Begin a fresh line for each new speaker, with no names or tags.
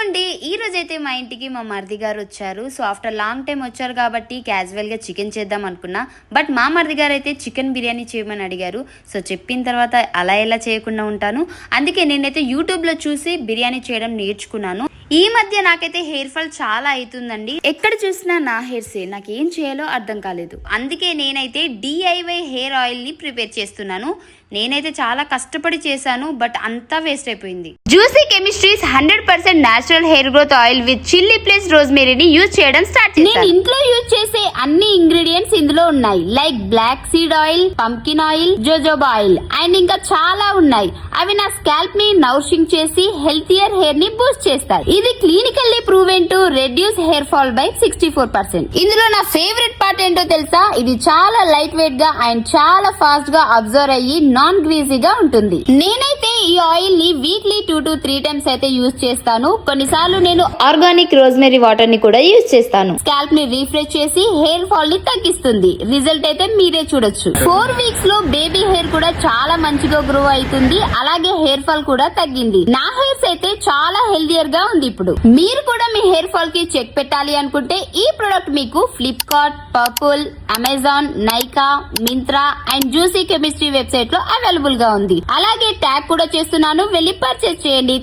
అండి, ఈ రోజు అయితే మా ఇంటికి మా మరిది గారు వచ్చారు. సో ఆఫ్టర్ లాంగ్ టైం వచ్చారు కాబట్టి క్యాజువల్ గా చికెన్ చేద్దాం అనుకున్నా. బట్ మా మరిది గారు అయితే చికెన్ బిర్యానీ చేయమని అడిగారు. సో చెప్పిన తర్వాత అలా ఎలా చేయకుండా ఉంటాను. అందుకే నేనైతే యూట్యూబ్ లో చూసి బిర్యానీ చేయడం నేర్చుకున్నాను. ఈ మధ్య నాకైతే హెయిర్ ఫాల్ చాలా అవుతుందండి. ఎక్కడ చూసినా నా హెయిర్సే, నాకు ఏం చేయాలో అర్థం కాలేదు. అందుకే నేనైతే DIY హెయిర్ ఆయిల్ ని ప్రిపేర్ చేస్తున్నాను. నేనైతే చాలా కష్టపడి చేశాను, బట్ అంతా వేస్ట్ అయిపోయింది. Juicy chemistries 100% natural hair growth oil with chilli plus రోజ్మెరీని యూజ్ చేయడం స్టార్ట్ చేశాను. నేను ఇంట్లో యూజ్ చేసే అన్ని ఇంగ్రీడియంట్స్ ఇందులో ఉన్నాయి. Like black seed oil, pumpkin oil, jojoba oil and ఇంకా చాలా ఉన్నాయి. అవి నా స్కాల్ప్ ని నౌరిషింగ్ చేసి హెల్తియర్ హెయిర్ ని బూస్ట్ చేస్తాయి. ఇది clinically proven to reduce hair fall by 64%. ఇందులో నా ఫేవరెట్ పార్ట్ ఏంటో తెలుసా? ఇది చాలా లైట్ వెయిట్ గా అండ్ చాలా ఫాస్ట్ గా అబ్జర్వ్ అయ్యి నాన్ గ్రీజీగా ఉంటుంది. నేనైతే ఈ ఆయిల్ ని వీక్లీ 2 to 3 times అయితే యూజ్ చేస్తాను. కొన్నిసార్లు నేను ఆర్గానిక్ రోజ్మెరీ వాటర్ ని కూడా యూజ్ చేస్తాను. స్కాల్ప్ ని రీఫ్రెష్ చేసి హెయిర్ ఫాల్ ని తగ్గిస్తుంది. రిజల్ట్ అయితే మీరే చూడొచ్చు. 4 weeks లో బేబీ హెయిర్ కూడా చాలా మంచిగా గ్రో అవుతుంది. అలాగే హెయిర్ ఫాల్ కూడా తగ్గింది. నా హెయిర్స్ అయితే చాలా హెల్దియర్ గా ఉంది ఇప్పుడు. మీరు కూడా మీ హెయిర్ ఫాల్ కి చెక్ పెట్టాలి అనుకుంటే ఈ ప్రొడక్ట్ మీకు Flipkart, purple, Amazon, Nykaa, Myntra and juicy chemistry website లో అవైలబుల్ గా ఉంది. అలాగే ట్యాగ్ కూడా చేస్తున్నాను, వెళ్ళి పర్చేస్ చేయండి.